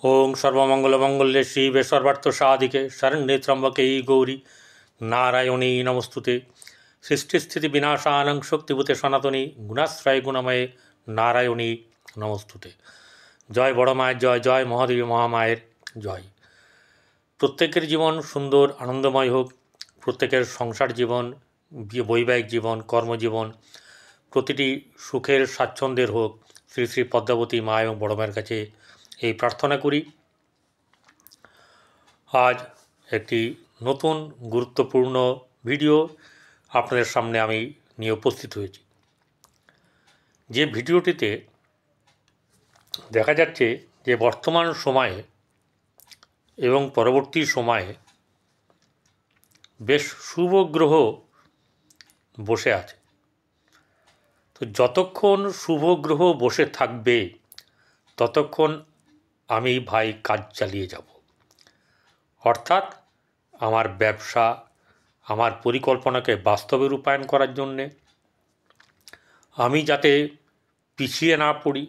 ওং সর্বমঙ্গলমঙ্গলে শিবে সর্বার্থ সাধিকে শরণ্যে ত্র্যম্বকে গৌরী নারায়ণী নমস্তুতে। সৃষ্টিস্থিতি বিনাশানং শক্তিভূতে সনাতনী গুণাশ্রয় গুণময়ে নারায়ণী নমস্তুতে। জয় বড় মায়ের জয়, জয় মহাদেবী মহামায়ের জয়। প্রত্যেকের জীবন সুন্দর আনন্দময় হোক, প্রত্যেকের সংসার জীবন, বৈবাহিক জীবন, কর্মজীবন প্রতিটি সুখের স্বাচ্ছন্দ্যের হোক। শ্রী শ্রী পদ্মাবতী মা এবং বড় মায়ের কাছে এই প্রার্থনা করি। আজ একটি নতুন গুরুত্বপূর্ণ ভিডিও আপনাদের সামনে আমি নিয়ে উপস্থিত হয়েছি। যে ভিডিওটিতে দেখা যাচ্ছে যে বর্তমান সময়ে এবং পরবর্তী সময়ে বেশ শুভ গ্রহ বসে আছে। তো যতক্ষণ শুভ গ্রহ বসে থাকবে ততক্ষণ আমি ভাই কাজ চালিয়ে যাব। অর্থাৎ আমার ব্যবসা, আমার পরিকল্পনাকে বাস্তবে রূপায়ণ করার জন্যে আমি যাতে পিছিয়ে না পড়ি,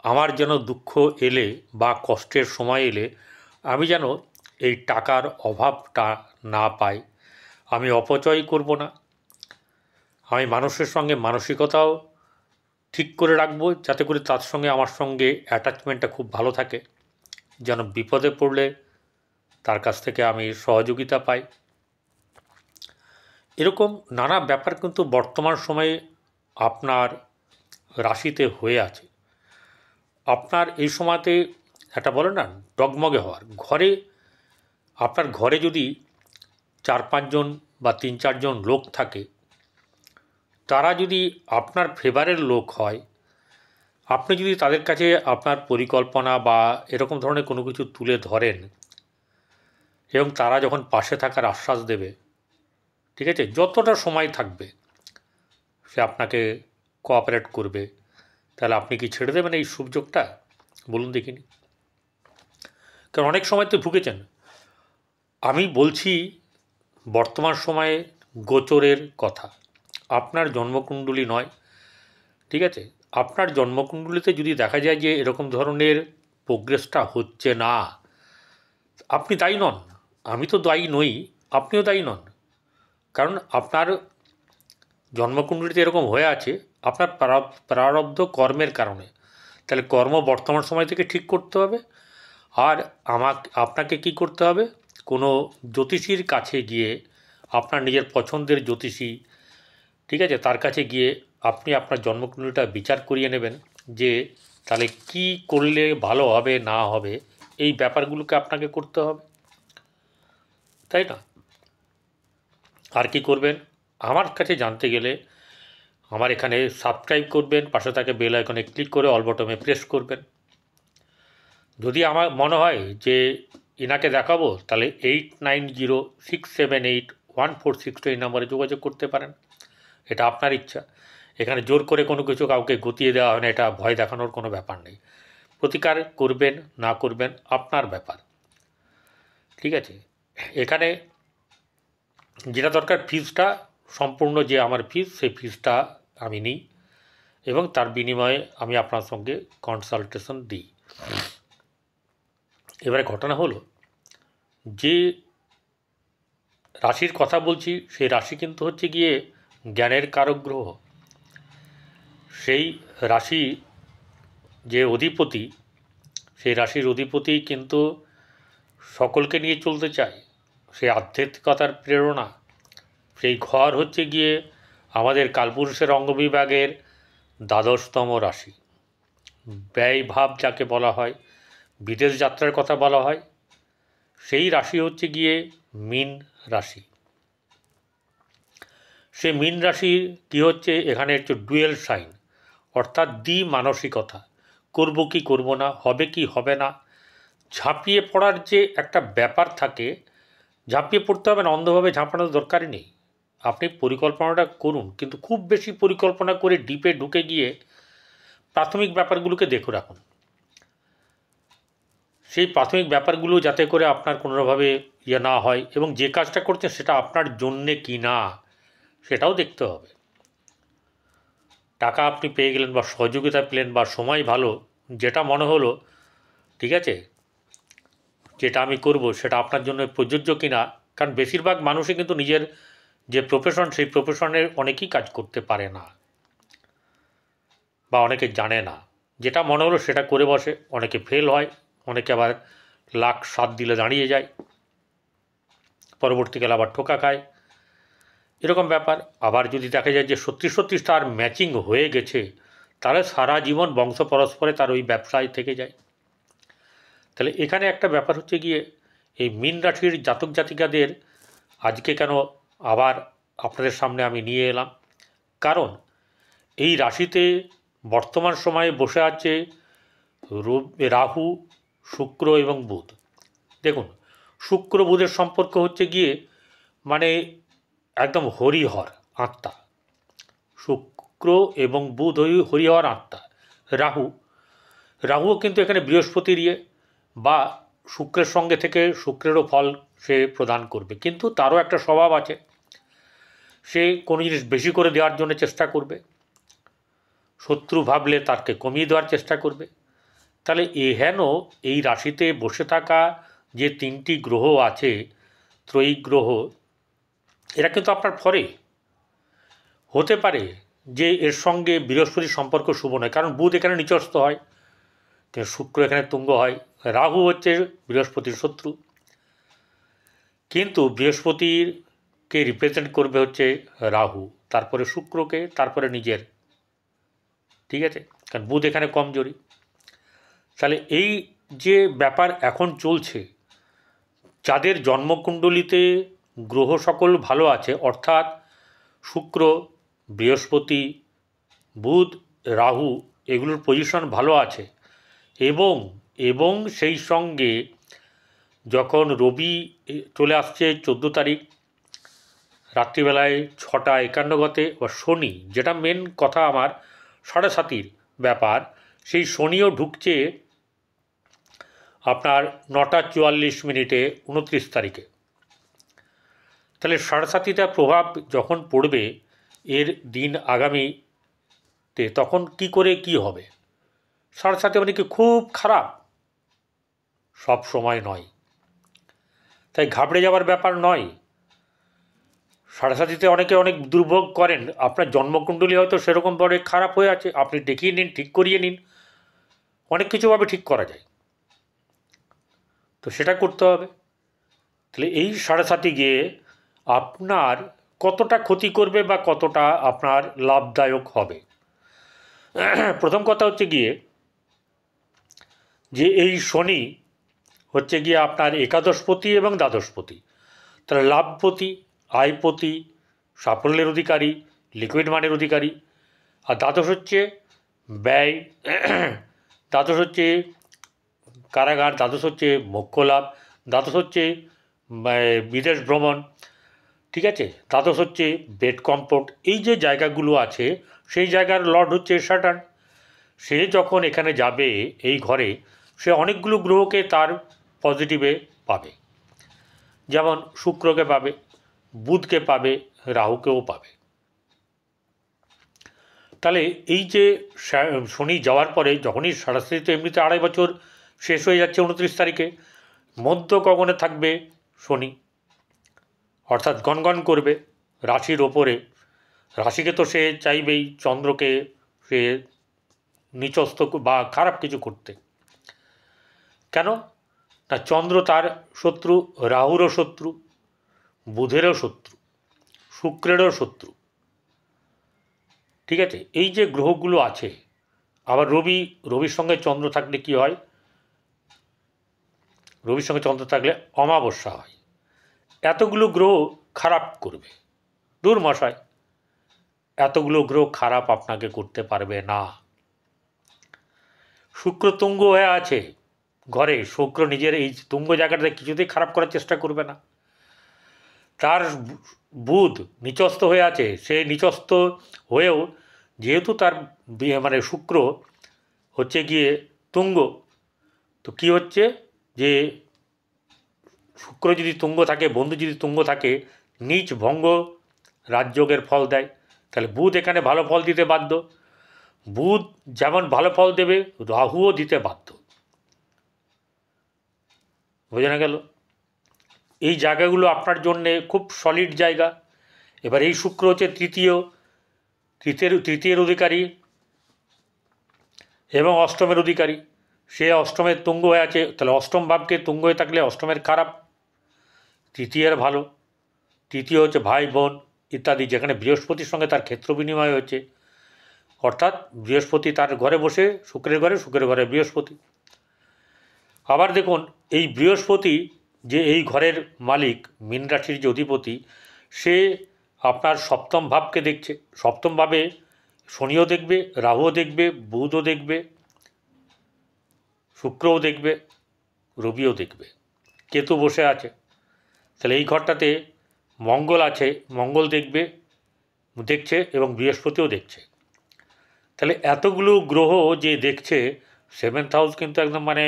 আমার যেন দুঃখ এলে বা কষ্টের সময় এলে আমি যেন এই টাকার অভাবটা না পাই, আমি অপচয় করব না। আমি মানুষের সঙ্গে মানসিকতাও ঠিক করে রাখবো যাতে করে তার সঙ্গে আমার সঙ্গে অ্যাটাচমেন্টটা খুব ভালো থাকে, যেন বিপদে পড়লে তার কাছ থেকে আমি সহযোগিতা পাই। এরকম নানা ব্যাপার কিন্তু বর্তমান সময়ে আপনার রাশিতে হয়ে আছে। আপনার এই সময়তে একটা বলে না ডগমগে হওয়ার, আপনার ঘরে যদি 4-5 জন বা 3-4 জন লোক থাকে, তারা যদি আপনার ফেভারের লোক হয়, আপনি যদি তাদের কাছে আপনার পরিকল্পনা বা এরকম ধরনের কোনো কিছু তুলে ধরেন এবং তারা যখন পাশে থাকার আশ্বাস দেবে, ঠিক আছে, যতটা সময় থাকবে সে আপনাকে কোঅপারেট করবে, তাহলে আপনি কি ছেড়ে দেবেন এই সুযোগটা? বলুন দেখিনি। কারণ অনেক সময় তো ভুগেছেন। আমি বলছি বর্তমান সময়ে গোচরের কথা, আপনার জন্মকুণ্ডলী নয়, ঠিক আছে? আপনার জন্মকুণ্ডলীতে যদি দেখা যায় যে এরকম ধরনের প্রোগ্রেসটা হচ্ছে না, আপনি দায়ী নন, আমি তো দায়ী নই, আপনিও দায়ী নন। কারণ আপনার জন্মকুণ্ডলীতে এরকম হয়ে আছে আপনার প্রারব্ধ কর্মের কারণে। তাহলে কর্ম বর্তমান সময় থেকে ঠিক করতে হবে। আর আপনাকে কি করতে হবে? কোনো জ্যোতিষীর কাছে গিয়ে, আপনার নিজের পছন্দের জ্যোতিষী, ঠিক আছে, তার কাছে গিয়ে আপনি আপনার জন্মকুণ্ডলীটা বিচার করিয়ে নেবেন যে তাহলে কি করলে ভালো হবে না হবে, এই ব্যাপারগুলোকে আপনাকে করতে হবে, তাই না? আর কি করবেন? আমার কাছে জানতে গেলে আমার এখানে সাবস্ক্রাইব করবেন, পাশে থাকে বেল আইকনে ক্লিক করে অল বটমে প্রেস করবেন। যদি আমার মনে হয় যে এনাকে দেখাবো, তাহলে 8906781462 এই নাম্বারে যোগাযোগ করতে পারেন। এটা আপনার ইচ্ছা। এখানে জোর করে কোনো কিছু কাউকে গতিয়ে দেওয়া হয় না, এটা ভয় দেখানোর কোনো ব্যাপার নেই। প্রতিকার করবেন না করবেন আপনার ব্যাপার, ঠিক আছে? এখানে যেটা দরকার, ফিজটা সম্পূর্ণ যে আমার ফিজ, সেই ফিজটা আমি নিই এবং তার বিনিময়ে আমি আপনার সঙ্গে কনসালটেশন দিই। এবারে ঘটনা হলো যে রাশির কথা বলছি, সেই রাশি কিন্তু হচ্ছে গিয়ে জ্ঞানের কারক গ্রহ। সেই রাশি যে অধিপতি, সেই রাশির অধিপতি কিন্তু সকলকে নিয়ে চলতে চায়, সেই আধ্যাত্মিকতার প্রেরণা। সেই ঘর হচ্ছে গিয়ে আমাদের কালপুরুষের অঙ্গবিভাগের দ্বাদশতম রাশি। ব্যয়ভাব যাকে বলা হয়, বিদেশ যাত্রার কথা বলা হয়, সেই রাশি হচ্ছে গিয়ে মীন রাশি। সে মীন রাশি কী হচ্ছে, এখানে হচ্ছে ডুয়েল সাইন, অর্থাৎ মানসিকতা, করব কি করব না, হবে কি হবে না, ঝাঁপিয়ে পড়ার যে একটা ব্যাপার থাকে, ঝাঁপিয়ে পড়তে হবে না, অন্ধভাবে ঝাঁপানোর দরকারই নেই। আপনি পরিকল্পনাটা করুন, কিন্তু খুব বেশি পরিকল্পনা করে ডিপে ঢুকে গিয়ে প্রাথমিক ব্যাপারগুলোকে দেখে রাখুন। সেই প্রাথমিক ব্যাপারগুলো যাতে করে আপনার কোনোভাবে না হয়, এবং যে কাজটা করছেন সেটা আপনার জন্যে কি না সেটাও দেখতে হবে। টাকা আপনি পেয়ে গেলেন বা সহযোগিতা পেলেন বা সময় ভালো, যেটা মনে হলো, ঠিক আছে, যেটা আমি করব সেটা আপনার জন্য প্রযোজ্য কিনা, কারণ বেশিরভাগ মানুষই কিন্তু নিজের যে প্রফেশন সেই প্রফেশনের অনেকেই কাজ করতে পারে না বা অনেকে জানে না, যেটা মনে হলো সেটা করে বসে, অনেকে ফেল হয়, অনেকে আবার লাখ সাত দিলে দাঁড়িয়ে যায়, পরবর্তীকালে আবার ঠোকা খায়, এরকম ব্যাপার। আবার যদি দেখা যায় যে সত্যি সত্যি তার ম্যাচিং হয়ে গেছে, তাহলে সারা জীবন বংশ পরস্পরে তার ওই ব্যবসায় থেকে যায়। তাহলে এখানে একটা ব্যাপার হচ্ছে গিয়ে এই মীন রাশির জাতক জাতিকাদের আজকে কেন আবার আপনাদের সামনে আমি নিয়ে এলাম, কারণ এই রাশিতে বর্তমান সময়ে বসে আছে রাহু, শুক্র এবং বুধ। দেখুন, শুক্র বুধের সম্পর্ক হচ্ছে গিয়ে মানে একদম হরিহর আত্মা, শুক্র এবং বুধ হরিহর আত্মা। রাহুও কিন্তু এখানে বৃহস্পতির বা শুক্রের সঙ্গে থেকে শুক্রেরও ফল সে প্রদান করবে, কিন্তু তারও একটা স্বভাব আছে, সে কোনো জিনিস বেশি করে দেওয়ার জন্য চেষ্টা করবে, শত্রু ভাবলে তাকে কমিয়ে দেওয়ার চেষ্টা করবে। তাহলে এই রাশিতে বসে থাকা যে তিনটি গ্রহ আছে, ত্রয়ী গ্রহ, এরা কিন্তু আপনার ফরে হতে পারে যে এর সঙ্গে বৃহস্পতির সম্পর্ক শুভ নয়, কারণ বুধ এখানে নিচস্থ হয়, শুক্র এখানে তুঙ্গ হয়, রাহু হচ্ছে বৃহস্পতির শত্রু, কিন্তু বৃহস্পতিরকে রিপ্রেজেন্ট করবে হচ্ছে রাহু, তারপরে শুক্রকে, তারপরে নিজের, ঠিক আছে, কারণ বুধ এখানে কমজোরি। তাহলে এই যে ব্যাপার এখন চলছে, যাদের জন্মকুণ্ডলিতে গ্রহ সকল ভালো আছে, অর্থাৎ শুক্র, বৃহস্পতি, বুধ, রাহু, এগুলোর পজিশন ভালো আছে, এবং এবং সেই সঙ্গে যখন রবি চলে আসছে 14 তারিখ রাত্রিবেলায় 6:51 বা শনি, যেটা মেন কথা আমার 7:30 ব্যাপার, সেই শনিও ঢুকছে আপনার 9:44 29 তারিখে। তাহলে 7:30টার প্রভাব যখন পড়বে এর দিন আগামীতে, তখন কি করে কি হবে? 7:30 মানে কি খুব খারাপ? সব সময় নয়, তাই ঘাবড়ে যাওয়ার ব্যাপার নয়। 7:30তে অনেকে অনেক দুর্ভোগ করেন, আপনার জন্মকুণ্ডলী হয়তো সেরকমভাবে খারাপ হয়ে আছে, আপনি দেখিয়ে নিন, ঠিক করিয়ে নিন, অনেক কিছুভাবে ঠিক করা যায়, তো সেটা করতে হবে। তাহলে এই 7:30 গিয়ে আপনার কতটা ক্ষতি করবে বা কতটা আপনার লাভদায়ক হবে? প্রথম কথা হচ্ছে গিয়ে যে এই শনি হচ্ছে গিয়ে আপনার একাদশপতি এবং দ্বাদশপতি, তাহলে লাভপতি, আয়পতি, সাফল্যের অধিকারী, লিকুইড মানের অধিকারী। আর দ্বাদশ হচ্ছে ব্যয়, দ্বাদশ হচ্ছে কারাগার, দ্বাদশ হচ্ছে মোক্ষ লাভ, দ্বাদশ হচ্ছে বিদেশ ভ্রমণ, ঠিক আছে, দ্বাদশ হচ্ছে বেড কমফোর্ট। এই যে জায়গাগুলো আছে সেই জায়গার লর্ড হচ্ছে স্যাটার্ন। সে যখন এখানে যাবে এই ঘরে, সে অনেকগুলো গ্রহকে তার পজিটিভে পাবে, যেমন শুক্রকে পাবে, বুধকে পাবে, রাহুকেও পাবে। তাহলে এই যে শনি যাওয়ার পরে যখনই 7:30, তো এমনিতে 2.5 বছর শেষ হয়ে যাচ্ছে 29 তারিখে, মধ্য গগনে থাকবে শনি, অর্থাৎ গনগন করবে রাশির ওপরে। রাশিকে তো সে চাইবেই চন্দ্রকে সে নিচস্থ বা খারাপ কিছু করতে। কেন না, চন্দ্র তার শত্রু, রাহুরও শত্রু, বুধেরও শত্রু, শুক্রেরও শত্রু, ঠিক আছে। এই যে গ্রহগুলো আছে, আবার রবির সঙ্গে চন্দ্র থাকলে কি হয়? রবির সঙ্গে চন্দ্র থাকলে অমাবস্যা হয়, এতগুলো গ্রহ খারাপ করবে। দূর মশায়, এতগুলো গ্রহ খারাপ আপনাকে করতে পারবে না। শুক্র তুঙ্গ হয়ে আছে ঘরে, শুক্র নিজের এই তুঙ্গ জায়গাটাতে কিছুতেই খারাপ করার চেষ্টা করবে না। তার বুধ নিচস্থ হয়ে আছে, সে নিচস্থ হয়েও যেহেতু তার মানে শুক্র হচ্ছে গিয়ে তুঙ্গ, তো কি হচ্ছে যে শুক্র যদি তুঙ্গ থাকে, বন্ধু যদি তুঙ্গ থাকে, নিচ ভঙ্গ রাজযোগের ফল দেয়। তাহলে বুধ এখানে ভালো ফল দিতে বাধ্য, বুধ যেমন ভালো ফল দেবে রাহুও দিতে বাধ্য। বোঝা গেল? এই জায়গাগুলো আপনার জন্যে খুব সলিড জায়গা। এবার এই শুক্র হচ্ছে তৃতীয়ের অধিকারী এবং অষ্টমের অধিকারী। সে অষ্টমের তুঙ্গ হয়ে আছে, তাহলে অষ্টম ভাবকে তুঙ্গ হয়ে থাকলে অষ্টমের খারাপ, তৃতীয়ের ভালো। তৃতীয় হচ্ছে ভাই বোন ইত্যাদি, যেখানে বৃহস্পতির সঙ্গে তার ক্ষেত্র বিনিময় হচ্ছে, অর্থাৎ বৃহস্পতি তার ঘরে বসে, শুক্রের ঘরে বৃহস্পতি। আবার দেখুন, এই বৃহস্পতি যে এই ঘরের মালিক, মীন রাশির যে অধিপতি, সে আপনার সপ্তম ভাবকে দেখছে। সপ্তম ভাবে শনিও দেখবে, রাহুও দেখবে, বুধও দেখবে, শুক্রও দেখবে, রবিও দেখবে, কেতু বসে আছে। তাহলে এই ঘরটাতে মঙ্গল আছে, মঙ্গল দেখছে এবং বৃহস্পতিও দেখছে। তাহলে এতগুলো গ্রহ যে দেখছে, সেভেন্থ হাউস কিন্তু একদম মানে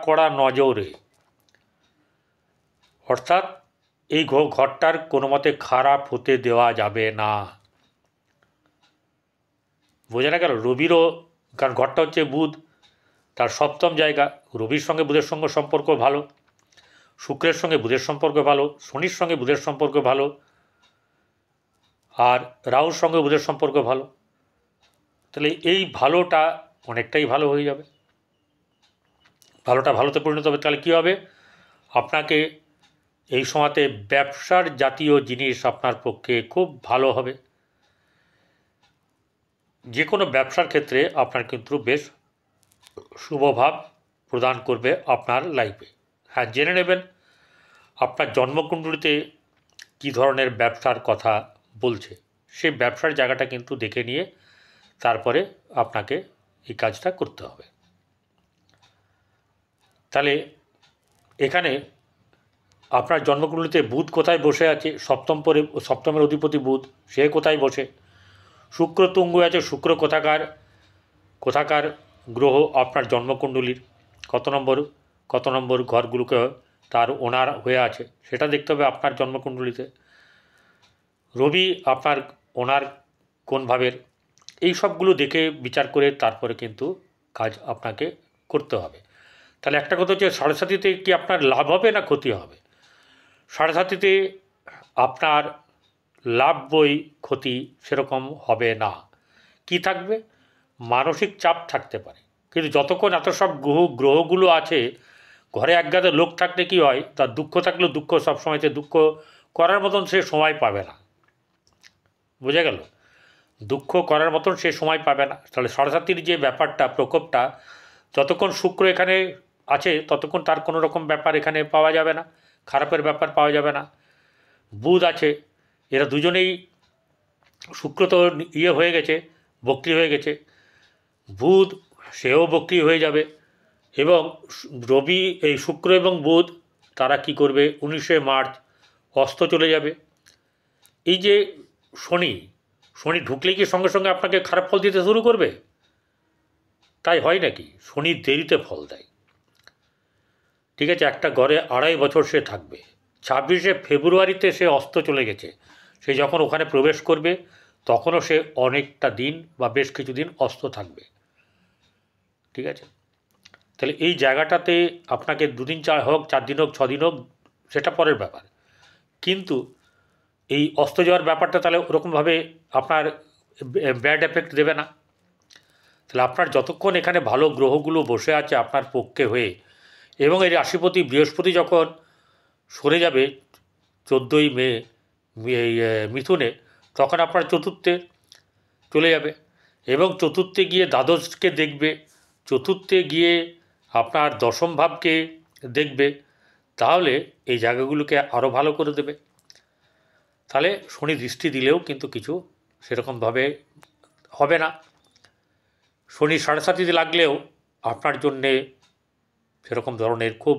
কড়া নজরে। অর্থাৎ এই ঘরটার কোনো মতে খারাপ হতে দেওয়া যাবে না। বোঝা গেল? রবিরও, কারণ ঘরটা হচ্ছে বুধ, তার সপ্তম জায়গা। রবির সঙ্গে বুধের সঙ্গে সম্পর্ক ভালো, শুক্রের সঙ্গে বুধের সম্পর্ক ভালো, শনির সঙ্গে বুধের সম্পর্ক ভালো, আর রাহুর সঙ্গে বুধের সম্পর্ক ভালো। তাহলে এই ভালোটা অনেকটাই ভালো হয়ে যাবে, ভালোতে পরিণত হবে। তাহলে কী হবে? আপনাকে এই সময়তে ব্যবসার জাতীয় জিনিস আপনার পক্ষে খুব ভালো হবে। যে কোনো ব্যবসার ক্ষেত্রে আপনার কিন্তু বেশ শুভভাব প্রদান করবে আপনার লাইফে। হ্যাঁ, জেনে নেবেন আপনার জন্মকুণ্ডলিতে কী ধরনের ব্যবসার কথা বলছে, সেই ব্যবসার জায়গাটা কিন্তু দেখে নিয়ে তারপরে আপনাকে এই কাজটা করতে হবে। তাহলে এখানে আপনার জন্মকুণ্ডলিতে বুধ কোথায় বসে আছে? সপ্তমের অধিপতি বুধ, সে কোথায় বসে? শুক্র তুঙ্গ আছে। শুক্র কোথাকার গ্রহ? আপনার জন্মকুণ্ডলীর কত নম্বর ঘরগুলোকে তার ওনার হয়ে আছে সেটা দেখতে হবে আপনার জন্মকুণ্ডলিতে। রবি আপনার ওনার কোন ভাবের, এই সবগুলো দেখে বিচার করে তারপরে কিন্তু কাজ আপনাকে করতে হবে। তাহলে একটা কথা হচ্ছে, সাড়ে সাতিতে কি আপনার লাভ হবে না ক্ষতি হবে? সাড়ে সাতিতে আপনার লাভ বই ক্ষতি সেরকম হবে না। কি থাকবে? মানসিক চাপ থাকতে পারে, কিন্তু যতক্ষণ এত সব গ্রহগুলো আছে, ঘরে একগাদা লোক থাকলে কি হয়, তার দুঃখ থাকলেও দুঃখ সবসময়তে দুঃখ করার মতন সে সময় পাবে না। বোঝা গেল? দুঃখ করার মতন সে সময় পাবে না। তাহলে সরস্বতীর যে ব্যাপারটা, প্রকোপটা, যতক্ষণ শুক্র এখানে আছে ততক্ষণ তার কোনো রকম ব্যাপার এখানে পাওয়া যাবে না, খারাপের ব্যাপার পাওয়া যাবে না। বুধ আছে, এরা দুজনেই, শুক্র তো হয়ে গেছে, বক্রি হয়ে গেছে, বুধ সেও বক্রি হয়ে যাবে। এবং রবি, এই শুক্র এবং বুধ তারা কি করবে? 19শে মার্চ অস্ত চলে যাবে। এই যে শনি ঢুকলেই কি সঙ্গে সঙ্গে আপনাকে খারাপ ফল দিতে শুরু করবে? তাই হয় নাকি? শনি দেরিতে ফল দেয়। ঠিক আছে, একটা ঘরে 2.5 বছর সে থাকবে। 26শে ফেব্রুয়ারিতে সে অস্ত চলে গেছে। সে যখন ওখানে প্রবেশ করবে তখনও সে অনেকটা দিন বা বেশ কিছুদিন অস্ত থাকবে। ঠিক আছে, তাহলে এই জায়গাটাতে আপনাকে 2 দিন হোক, 4 দিন হোক, 6 দিন হোক, সেটা পরের ব্যাপার, কিন্তু এই অস্ত যাওয়ার ব্যাপারটা তাহলে ওরকমভাবে আপনার ব্যাড এফেক্ট দেবে না। তাহলে আপনার যতক্ষণ এখানে ভালো গ্রহগুলো বসে আছে আপনার পক্ষে হয়ে, এবং এই রাশিপতি বৃহস্পতি যখন সরে যাবে 14ই মে মিথুনে, তখন আপনার চতুর্থে চলে যাবে এবং চতুর্থে গিয়ে দ্বাদশকে দেখবে, চতুর্থে গিয়ে আপনার দশম ভাবকে দেখবে। তাহলে এই জায়গাগুলোকে আরও ভালো করে দেবে। তাহলে শনি দৃষ্টি দিলেও কিন্তু কিছু সেরকমভাবে হবে না। শনি সাড়ে সাতিতে লাগলেও আপনার জন্যে সেরকম ধরনের খুব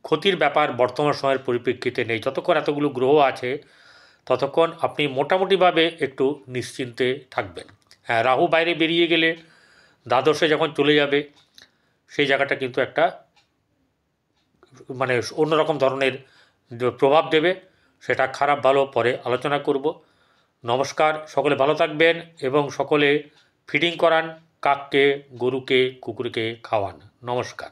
ক্ষতির ব্যাপার বর্তমান সময়ের পরিপ্রেক্ষিতে নেই। যতক্ষণ এতগুলো গ্রহ আছে ততক্ষণ আপনি মোটামুটিভাবে একটু নিশ্চিন্তে থাকবেন। হ্যাঁ, রাহু বাইরে বেরিয়ে গেলে দ্বাদশে যখন চলে যাবে সেই জায়গাটা কিন্তু একটা মানে অন্যরকম ধরনের প্রভাব দেবে। সেটা খারাপ ভালো পরে আলোচনা করব। নমস্কার, সকলে ভালো থাকবেন এবং সকলে ফিডিং করান, কাককে, গরুকে, কুকুরকে খাওয়ান। নমস্কার।